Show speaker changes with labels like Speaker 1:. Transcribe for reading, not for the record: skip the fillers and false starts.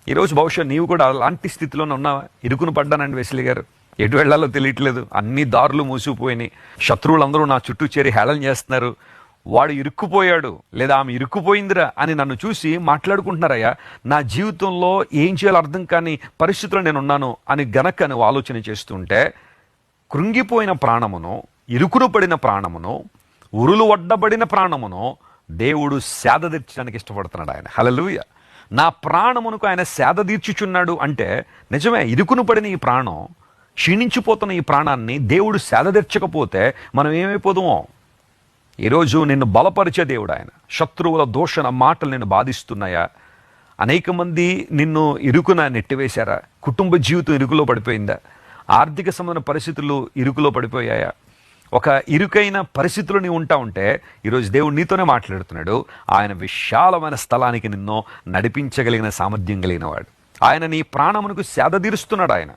Speaker 1: ఈరోజు బహుశా నీవు కూడా అలాంటి స్థితిలోనే ఉన్నావా? ఇరుకును పడ్డానండి వెస్లీ గారు, ఎటు వెళ్లాలో తెలియట్లేదు, అన్ని దారులు మూసిపోయినాయి, శత్రువులందరూ నా చుట్టూ చేరి హేళన చేస్తున్నారు, వాడు ఇరుక్కుపోయాడు లేదా ఆమె ఇరుక్కుపోయిందిరా అని నన్ను చూసి మాట్లాడుకుంటున్నారయ్యా, నా జీవితంలో ఏం చేయాలో అర్థం కాని పరిస్థితుల్లో నేను ఉన్నాను అని గనక నువ్వు ఆలోచన చేస్తుంటే, కృంగిపోయిన ప్రాణమును, ఇరుకును పడిన ప్రాణమును, ఉరులు వడ్డబడిన ప్రాణమును దేవుడు సేద తీర్చడానికి ఇష్టపడుతున్నాడు ఆయన. హల్లెలూయా. నా ప్రాణమునకు ఆయన సేద తీర్చుచున్నాడు అంటే నిజమే. ఇరుకును పడిన ఈ ప్రాణం, క్షీణించిపోతున్న ఈ ప్రాణాన్ని దేవుడు సేద తీర్చకపోతే మనం ఏమైపోదామో. ఈరోజు నిన్ను బలపరిచే దేవుడు ఆయన. శత్రువుల దూషణ మాటలు నిన్ను బాధిస్తున్నాయా? అనేక మంది నిన్ను ఇరుకున నెట్టివేశారా? కుటుంబ జీవితం ఇరుకులో పడిపోయిందా? ఆర్థిక సంబంధ పరిస్థితులు ఇరుకులో పడిపోయాయా? ఒక ఇరుకైన పరిస్థితులు నీవు ఉంటా ఉంటే ఈరోజు దేవుడు నీతోనే మాట్లాడుతున్నాడు. ఆయన విశాలమైన స్థలానికి నిన్ను నడిపించగలిగిన సామర్థ్యం కలిగిన వాడు. ఆయన నీ ప్రాణమునకు సేద తీరుస్తున్నాడు ఆయన.